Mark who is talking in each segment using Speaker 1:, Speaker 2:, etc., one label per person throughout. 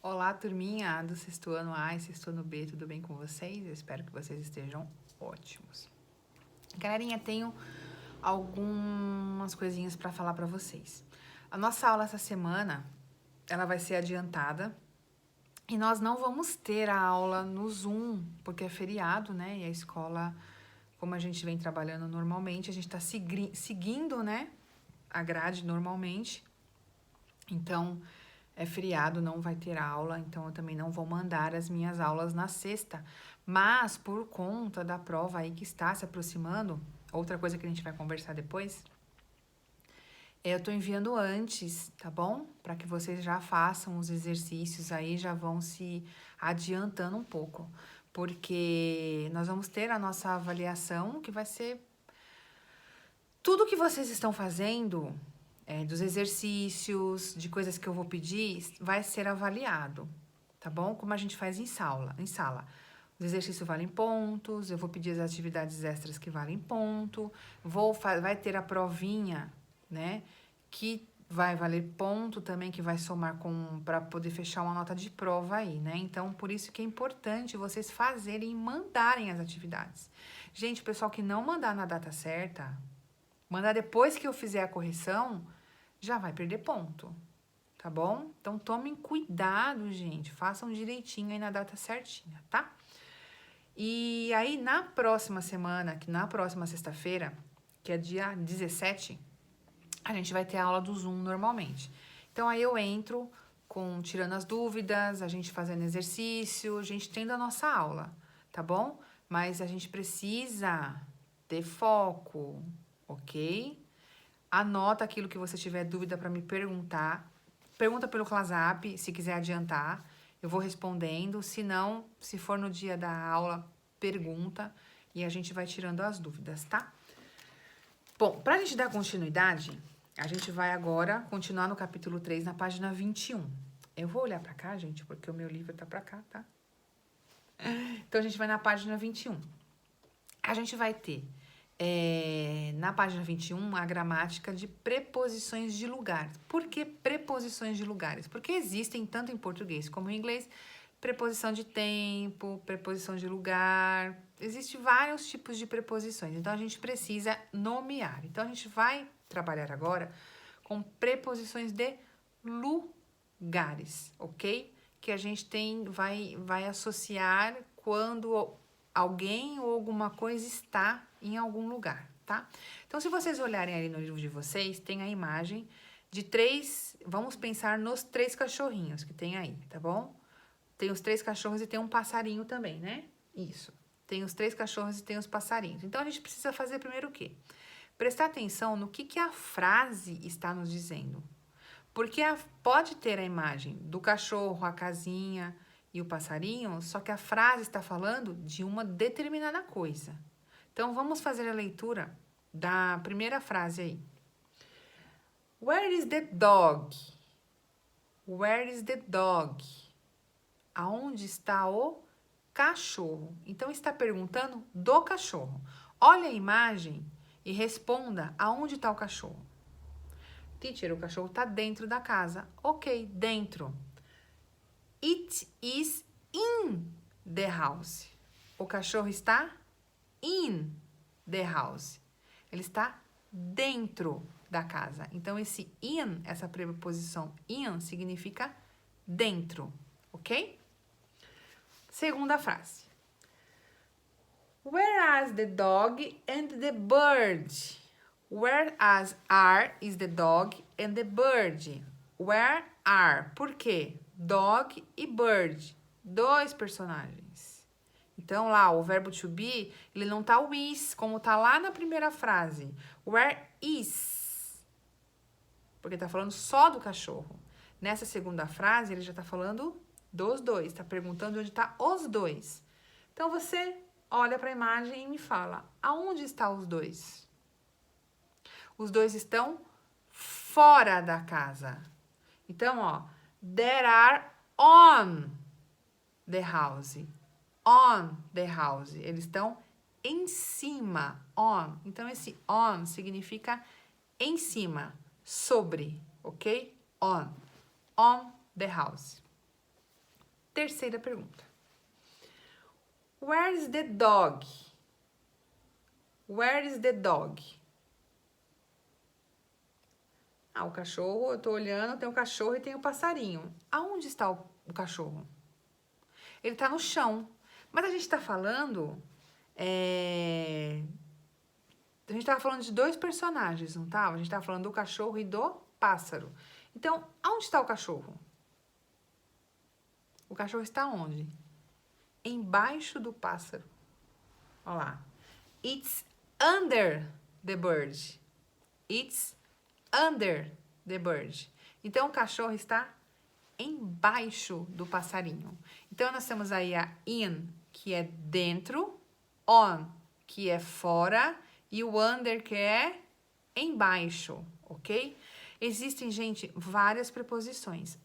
Speaker 1: Olá, turminha do sexto ano A e sexto ano B, tudo bem com vocês? Eu espero que vocês estejam ótimos. Galerinha, tenho algumas coisinhas para falar para vocês. A nossa aula essa semana, ela vai ser adiantada e nós não vamos ter a aula no Zoom, porque é feriado, né? E a escola, como a gente vem trabalhando normalmente, a gente está seguindo, né, a grade normalmente. Então, é feriado, não vai ter aula, então eu também não vou mandar as minhas aulas na sexta. Mas, por conta da prova aí que está se aproximando, outra coisa que a gente vai conversar depois, eu tô enviando antes, tá bom? Para que vocês já façam os exercícios aí, já vão se adiantando um pouco. Porque nós vamos ter a nossa avaliação, que vai ser tudo que vocês estão fazendo, dos exercícios, de coisas que eu vou pedir, vai ser avaliado, tá bom? Como a gente faz em sala. Os exercícios valem pontos, eu vou pedir as atividades extras que valem ponto, vai ter a provinha, né? Que vai valer ponto também, que vai somar para poder fechar uma nota de prova aí, né? Então, por isso que é importante vocês fazerem e mandarem as atividades. Gente, o pessoal que não mandar na data certa, mandar depois que eu fizer a correção, já vai perder ponto, tá bom? Então, tomem cuidado, gente. Façam direitinho aí na data certinha, tá? E aí, na próxima semana, na próxima sexta-feira, que é dia 17, a gente vai ter a aula do Zoom normalmente. Então, aí eu entro tirando as dúvidas, a gente fazendo exercício, a gente tendo a nossa aula, tá bom? Mas a gente precisa ter foco, ok? Anota aquilo que você tiver dúvida para me perguntar. Pergunta pelo WhatsApp, se quiser adiantar. Eu vou respondendo. Se não, se for no dia da aula, pergunta e a gente vai tirando as dúvidas, tá? Bom, para a gente dar continuidade, a gente vai agora continuar no capítulo 3, na página 21. Eu vou olhar para cá, gente, porque o meu livro tá para cá, tá? Então, a gente vai na página 21. A gente vai ter na página 21, a gramática de preposições de lugar. Por que preposições de lugares? Porque existem, tanto em português como em inglês, preposição de tempo, preposição de lugar. Existem vários tipos de preposições, então a gente precisa nomear. Então a gente vai trabalhar agora com preposições de lugares, ok? Que a gente vai associar quando alguém ou alguma coisa está em algum lugar, tá? Então, se vocês olharem ali no livro de vocês, tem a imagem de 3, vamos pensar nos 3 cachorrinhos que tem aí, tá bom? Tem os 3 cachorros e tem um passarinho também, né? Isso. Tem os 3 cachorros e tem os passarinhos. Então, a gente precisa fazer primeiro o quê? Prestar atenção no que a frase está nos dizendo. Porque pode ter a imagem do cachorro, a casinha e o passarinho, só que a frase está falando de uma determinada coisa. Então, vamos fazer a leitura da primeira frase aí. Where is the dog? Where is the dog? Aonde está o cachorro? Então, está perguntando do cachorro. Olha a imagem e responda aonde está o cachorro. Teacher, o cachorro está dentro da casa. Ok, dentro. It is in the house. O cachorro está in the house. Ele está dentro da casa. Então, esse in, essa preposição in, significa dentro, ok? Segunda frase. Where are the dog and the bird? Where are is the dog and the bird. Where are? Por quê? Dog e bird. 2 personagens. Então, lá, o verbo to be, ele não tá o is, como tá lá na primeira frase. Where is? Porque tá falando só do cachorro. Nessa segunda frase, ele já tá falando dos 2. Tá perguntando onde tá os 2. Então, você olha para a imagem e me fala, aonde estão os 2? Os 2 estão fora da casa. Então, ó, there are on the house. On the house. Eles estão em cima. On. Então, esse on significa em cima, sobre, ok? On. On the house. Terceira pergunta. Where is the dog? Where is the dog? O cachorro, eu tô olhando, tem o cachorro e tem o passarinho. Aonde está o cachorro? Ele tá no chão. Mas a gente tá falando... A gente tava falando de dois personagens, não tava? A gente tava falando do cachorro e do pássaro. Então, aonde está o cachorro? O cachorro está onde? Embaixo do pássaro. Olha lá. It's under the bird. It's under the bird. Então, o cachorro está embaixo do passarinho. Então, nós temos aí a in, que é dentro, on, que é fora, e o under, que é embaixo, ok? Existem, gente, várias preposições.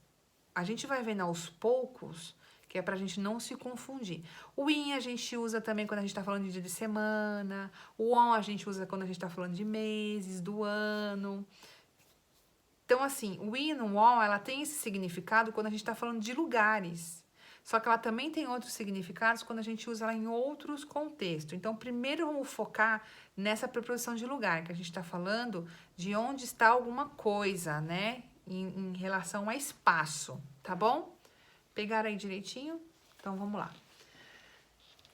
Speaker 1: A gente vai vendo aos poucos, que é pra gente não se confundir. O in a gente usa também quando a gente tá falando de dia de semana. O on a gente usa quando a gente tá falando de meses, do ano. Então, assim, o in e o on, ela tem esse significado quando a gente tá falando de lugares. Só que ela também tem outros significados quando a gente usa ela em outros contextos. Então, primeiro vamos focar nessa preposição de lugar, que a gente tá falando de onde está alguma coisa, né? Em relação a espaço, tá bom? Pegaram aí direitinho? Então, vamos lá.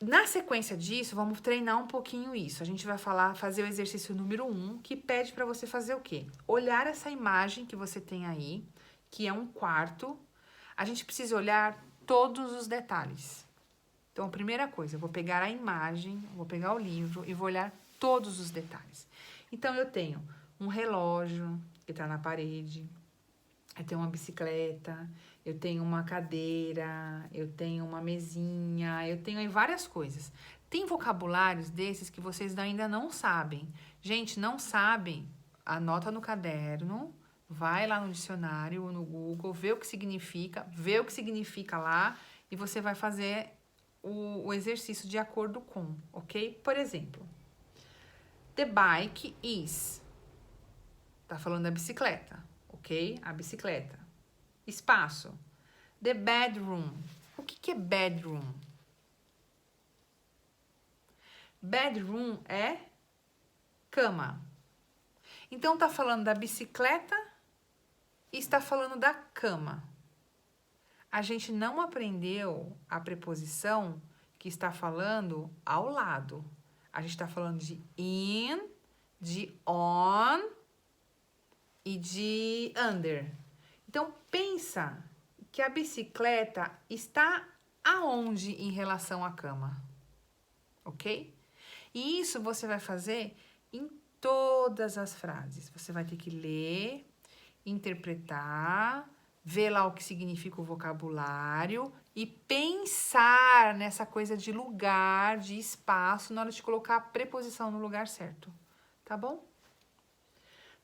Speaker 1: Na sequência disso, vamos treinar um pouquinho isso. A gente vai fazer o exercício número 1, que pede para você fazer o quê? Olhar essa imagem que você tem aí, que é um quarto. A gente precisa olhar todos os detalhes. Então, a primeira coisa, eu vou pegar a imagem, vou pegar o livro e vou olhar todos os detalhes. Então, eu tenho um relógio que está na parede, eu tenho uma bicicleta, eu tenho uma cadeira, eu tenho uma mesinha, eu tenho aí várias coisas. Tem vocabulários desses que vocês ainda não sabem. Gente, não sabem? Anota no caderno, vai lá no dicionário ou no Google, vê o que significa lá e você vai fazer o exercício de acordo com, ok? Por exemplo, the bike is. Tá falando da bicicleta, ok? A bicicleta. Espaço. The bedroom. O que é bedroom? Bedroom é cama. Então, tá falando da bicicleta e está falando da cama. A gente não aprendeu a preposição que está falando ao lado. A gente está falando de in, de on e de under. Então, pensa que a bicicleta está aonde em relação à cama, ok? E isso você vai fazer em todas as frases. Você vai ter que ler, interpretar, ver lá o que significa o vocabulário e pensar nessa coisa de lugar, de espaço, na hora de colocar a preposição no lugar certo, tá bom?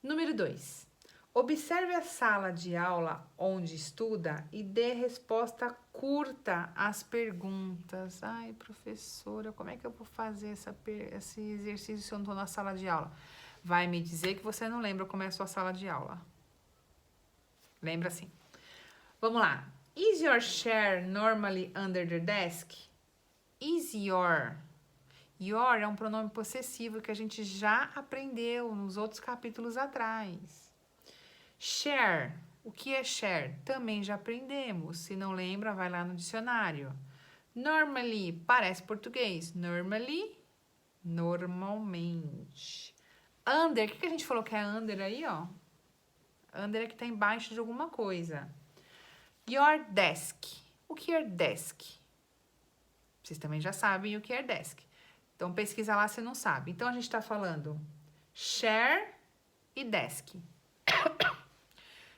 Speaker 1: Número 2. Observe a sala de aula onde estuda e dê resposta curta às perguntas. Ai, professora, como é que eu vou fazer esse exercício se eu não estou na sala de aula? Vai me dizer que você não lembra como é a sua sala de aula. Lembra sim. Vamos lá. Is your chair normally under the desk? Is your. Your é um pronome possessivo que a gente já aprendeu nos outros capítulos atrás. Share. O que é share? Também já aprendemos. Se não lembra, vai lá no dicionário. Normally, parece português. Normally, normalmente. Under, o que a gente falou que é under aí, ó? Under é que tá embaixo de alguma coisa. Your desk. O que é desk? Vocês também já sabem o que é desk. Então, pesquisa lá se não sabe. Então, a gente tá falando share e desk.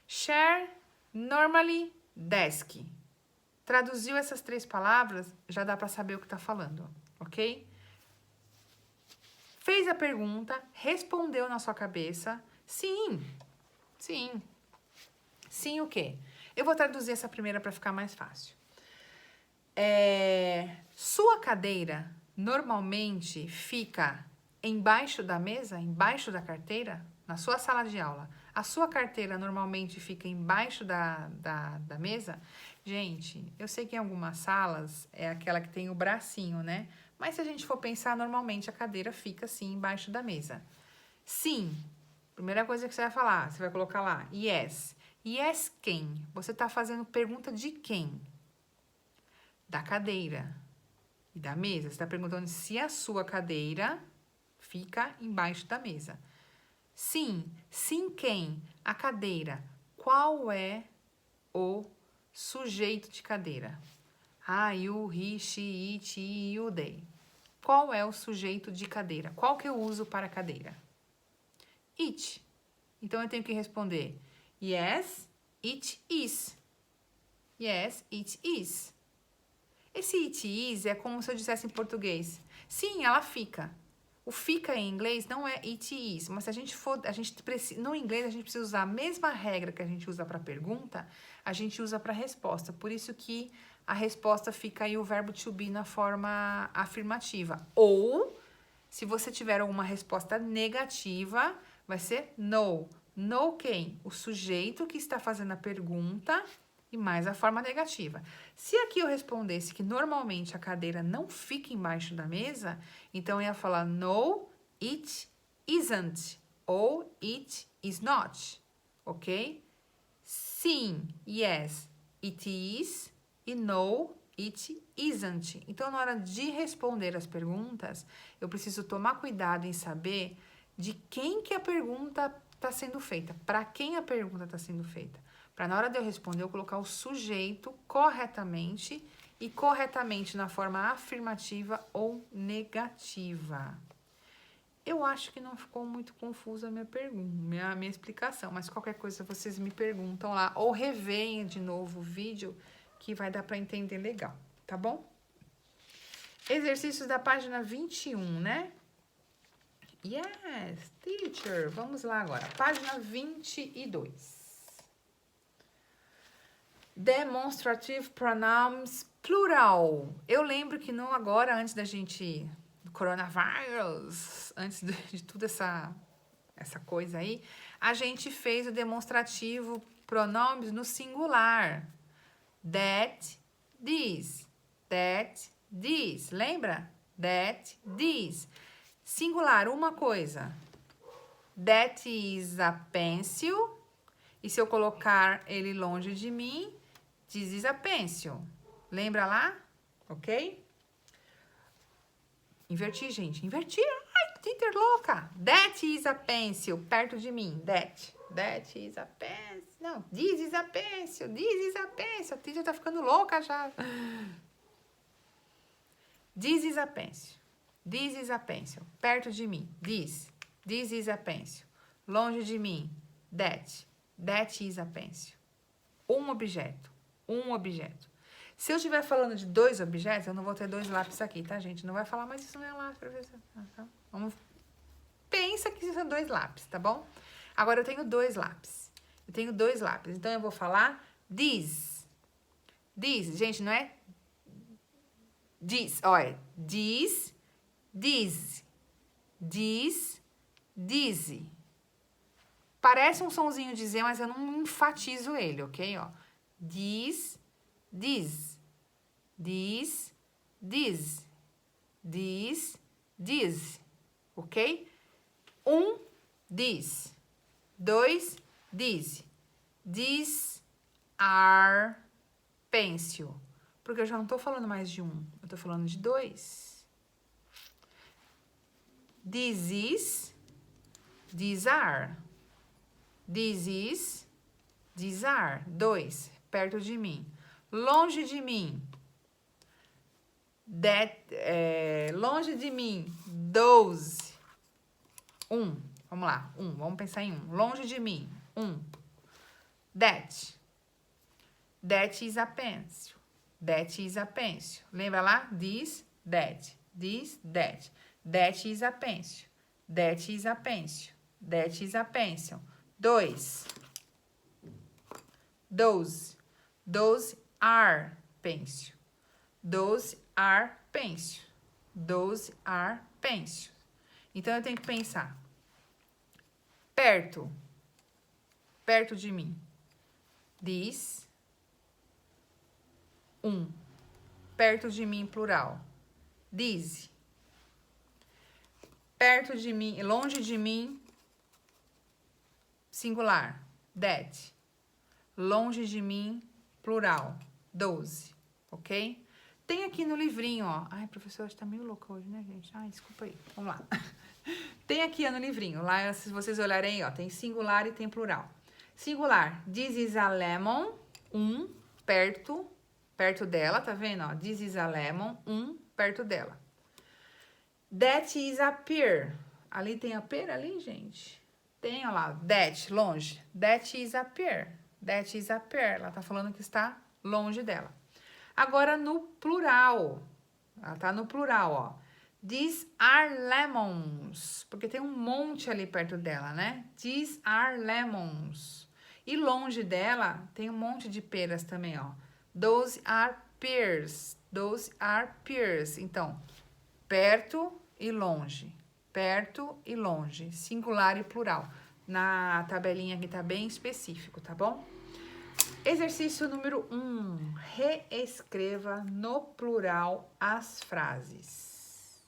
Speaker 1: Share, normally, desk. Traduziu essas 3 palavras, já dá para saber o que tá falando, ok? Fez a pergunta, respondeu na sua cabeça, sim, sim. Sim o quê? Eu vou traduzir essa primeira para ficar mais fácil. Sua cadeira normalmente fica embaixo da mesa, embaixo da carteira, na sua sala de aula. A sua carteira normalmente fica embaixo da mesa. Gente, eu sei que em algumas salas é aquela que tem o bracinho, né? Mas se a gente for pensar, normalmente a cadeira fica assim embaixo da mesa. Sim, primeira coisa que você vai falar, você vai colocar lá, yes. Yes, quem? Você tá fazendo pergunta de quem? Da cadeira e da mesa. Você tá perguntando se a sua cadeira fica embaixo da mesa. Sim, sim quem? A cadeira. Qual é o sujeito de cadeira? You, he, she, it, you, they. Qual é o sujeito de cadeira? Qual que eu uso para cadeira? It. Então, eu tenho que responder yes, it is. Yes, it is. Esse it is é como se eu dissesse em português. Sim, ela fica. O fica em inglês não é it is, mas se a gente for, no inglês a gente precisa usar a mesma regra que a gente usa para pergunta, a gente usa para resposta. Por isso que a resposta fica aí o verbo to be na forma afirmativa. Ou, se você tiver alguma resposta negativa, vai ser no. No quem? O sujeito que está fazendo a pergunta e mais a forma negativa. Se aqui eu respondesse que normalmente a cadeira não fica embaixo da mesa, então eu ia falar no, it isn't ou it is not, ok? Sim, yes, it is e no, it isn't. Então, na hora de responder as perguntas, eu preciso tomar cuidado em saber de quem que a pergunta está sendo feita, para quem a pergunta está sendo feita. Para na hora de eu responder, eu colocar o sujeito corretamente e corretamente na forma afirmativa ou negativa. Eu acho que não ficou muito confusa a minha pergunta, minha explicação, mas qualquer coisa vocês me perguntam lá ou reveem de novo o vídeo que vai dar para entender legal, tá bom? Exercícios da página 21, né? Yes, teacher. Vamos lá agora. Página 22. Demonstrative pronouns plural. Eu lembro que não agora, antes da gente... do coronavírus, antes de tudo essa coisa aí, a gente fez o demonstrativo pronomes no singular. That, this. That, this. Lembra? That, this. Singular, uma coisa. That is a pencil. E se eu colocar ele longe de mim, this is a pencil. Lembra lá? Ok? Inverti, gente. Inverti. Ai, Titer louca. That is a pencil. Perto de mim. That. That is a pencil. Não. This is a pencil. This is a pencil. A Titer tá ficando louca já. This is a pencil. This is a pencil. Perto de mim. This. This is a pencil. Longe de mim. That. That is a pencil. Um objeto. Um objeto. Se eu estiver falando de dois objetos, eu não vou ter dois lápis aqui, tá, gente? Não vai falar, mas isso não é lápis, professor. Tá? Vamos... Pensa que são dois lápis, tá bom? Agora, eu tenho dois lápis. Eu tenho dois lápis. Então, eu vou falar this. This, gente, não é this. Olha, this, this. This, this. Parece um sonzinho de Z, mas eu não enfatizo ele, ok? Ó. This, this. This, this. This, this. Ok? Um, this. Dois, this. These are pencil. Porque eu já não tô falando mais de um. Eu tô falando de dois. This is. These are. This is. These are. Dois. Perto de mim. Longe de mim. That, longe de mim. Those. Um. Vamos lá. Um. Vamos pensar em um. Longe de mim. Um. That. That is a pencil. That is a pencil. Lembra lá? This, that. This, that. That is a pencil. That is a pencil. That is a pencil. Dois. Those. Those are pencil. Those are pencil. Those are pencil. Então, eu tenho que pensar. Perto. Perto de mim. This. Perto de mim, plural. These. Perto de mim, longe de mim, singular. That. Longe de mim, plural. Those. Ok? Tem aqui no livrinho, ó. Ai, professor, tá meio louca hoje, né, gente? Ai, desculpa aí. Vamos lá. Tem aqui no livrinho. Lá, se vocês olharem, ó, tem singular e tem plural. Singular. This is a lemon. Perto dela, tá vendo? Ó? This is a lemon. Perto dela. That is a pear. Ali tem a pear ali, gente? Tem, ó lá. That, longe. That is a pear. That is a pear. Ela tá falando que está longe dela. Agora, no plural. Ela tá no plural, ó. These are lemons. Porque tem um monte ali perto dela, né? These are lemons. E longe dela, tem um monte de peras também, ó. Those are pears. Those are pears. Então, perto e longe. Perto e longe. Singular e plural. Na tabelinha aqui tá bem específico, tá bom? Exercício número 1. Reescreva no plural as frases.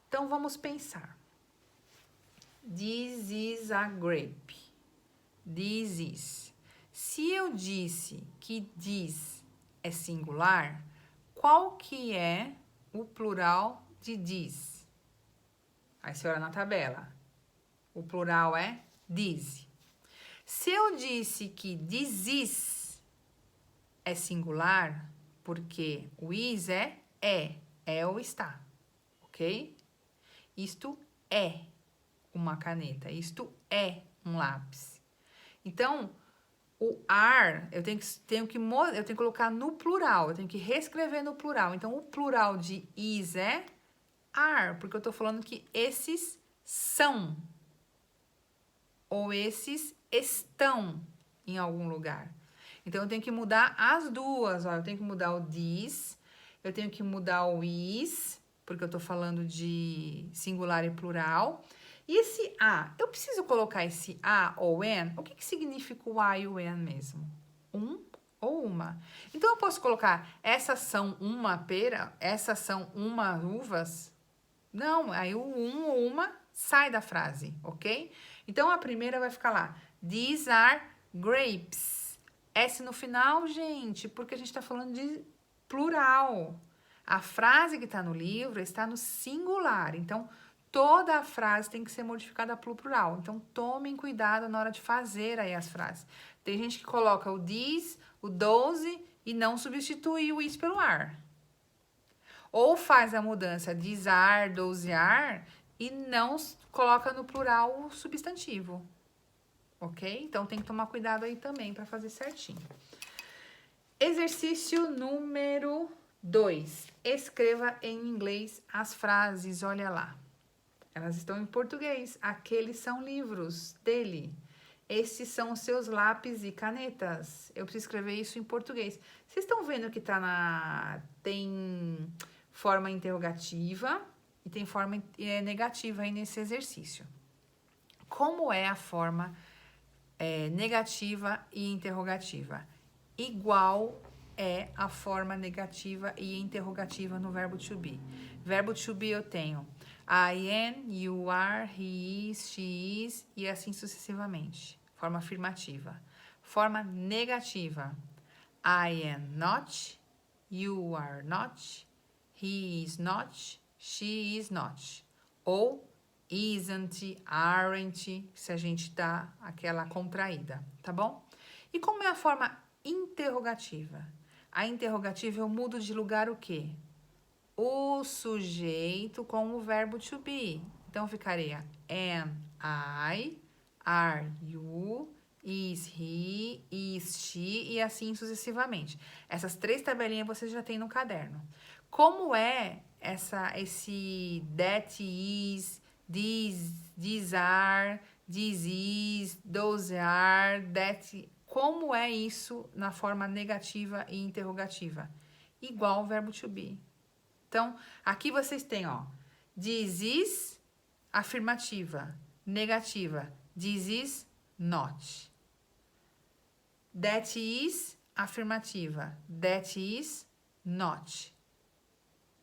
Speaker 1: Então, vamos pensar. This is a grape. This is. Se eu disse que this é singular, qual que é o plural de this? Aí você olha na tabela. O plural é these. Se eu disse que this is é singular, porque o is é ou está, ok? Isto é uma caneta, isto é um lápis. Então, o are, eu tenho que colocar no plural, eu tenho que reescrever no plural. Então, o plural de is é are, porque eu tô falando que esses são, ou esses estão em algum lugar. Então, eu tenho que mudar as duas, ó. Eu tenho que mudar o this, eu tenho que mudar o is, porque eu tô falando de singular e plural. E esse a, eu preciso colocar esse a ou an? O que significa o a e o an mesmo? Ou uma. Então, eu posso colocar, essas são uma pera, essas são uma uvas? Não, aí o ou uma sai da frase, ok? Então, a primeira vai ficar lá. These are grapes. S no final, gente, porque a gente tá falando de plural. A frase que tá no livro está no singular. Então, toda a frase tem que ser modificada para o plural. Então, tomem cuidado na hora de fazer aí as frases. Tem gente que coloca o these, o those e não substitui o is pelo are. Ou faz a mudança these are, those are e não coloca no plural o substantivo. Ok? Então, tem que tomar cuidado aí também para fazer certinho. Exercício número 2. Escreva em inglês as frases. Olha lá. Elas estão em português. Aqueles são livros dele. Esses são os seus lápis e canetas. Eu preciso escrever isso em português. Vocês estão vendo que tem forma interrogativa e tem forma negativa aí nesse exercício. Como é a forma negativa e interrogativa? Igual é a forma negativa e interrogativa no verbo to be. Verbo to be eu tenho I am, you are, he is, she is e assim sucessivamente. Forma afirmativa. Forma negativa. I am not, you are not, he is not, she is not. Ou isn't, aren't, se a gente dá aquela contraída, tá bom? E como é a forma interrogativa? A interrogativa eu mudo de lugar o quê? O sujeito com o verbo to be. Então, ficaria am I, are you, is he, is she e assim sucessivamente. Essas 3 tabelinhas você já tem no caderno. Como é esse that is, these are, this is, those are, that... Como é isso na forma negativa e interrogativa? Igual ao verbo to be. Então, aqui vocês têm, ó, this is, afirmativa, negativa, this is not. That is, afirmativa. That is not.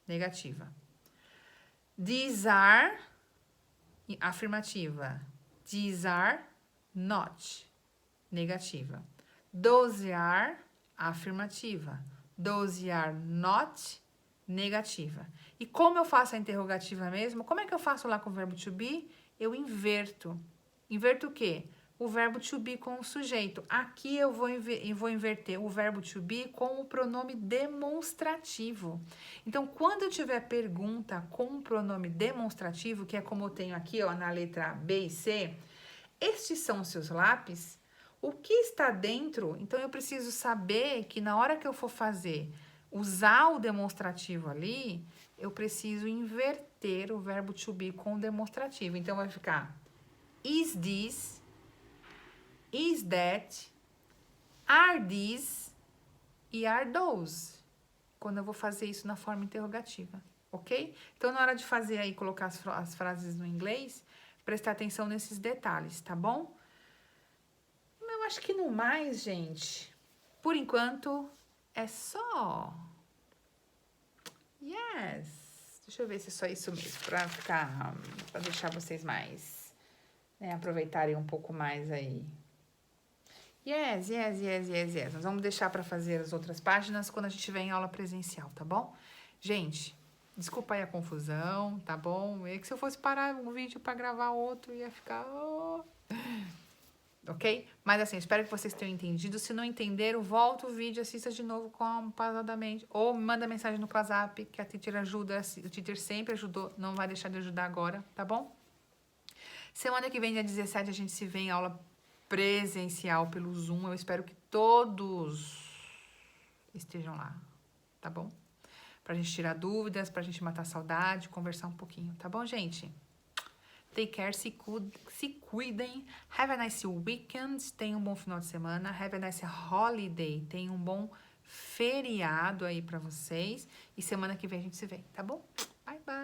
Speaker 1: Negativa. These are, afirmativa. These are not. Negativa. Those are, afirmativa. Those are not, negativa. E como eu faço a interrogativa mesmo? Como é que eu faço lá com o verbo to be? Eu inverto. Inverto o quê? O verbo to be com o sujeito. Aqui eu vou inverter o verbo to be com o pronome demonstrativo. Então, quando eu tiver pergunta com o pronome demonstrativo, que é como eu tenho aqui, ó, na letra B e C, estes são os seus lápis. O que está dentro? Então, eu preciso saber que na hora que eu for usar o demonstrativo ali, eu preciso inverter o verbo to be com o demonstrativo. Então, vai ficar is this, is that, are these e are those. Quando eu vou fazer isso na forma interrogativa, ok? Então, na hora de fazer aí, colocar as frases no inglês, prestar atenção nesses detalhes, tá bom? Eu acho que no mais, gente, por enquanto, é só. Yes. Deixa eu ver se é só isso mesmo, pra deixar vocês mais, né, aproveitarem um pouco mais aí. Yes. Nós vamos deixar para fazer as outras páginas quando a gente estiver em aula presencial, tá bom? Gente, desculpa aí a confusão, tá bom? É que se eu fosse parar um vídeo para gravar outro, ia ficar... Ok? Mas assim, espero que vocês tenham entendido. Se não entenderam, volta o vídeo, assista de novo pausadamente. Ou manda mensagem no WhatsApp, que a teacher ajuda. O teacher sempre ajudou, não vai deixar de ajudar agora, tá bom? Semana que vem, dia 17, a gente se vê em aula presencial pelo Zoom. Eu espero que todos estejam lá, tá bom? Pra gente tirar dúvidas, pra gente matar saudade, conversar um pouquinho, tá bom, gente? Take care, se cuidem. Have a nice weekend, tenham um bom final de semana. Have a nice holiday, tenham um bom feriado aí pra vocês. E semana que vem a gente se vê, tá bom? Bye, bye!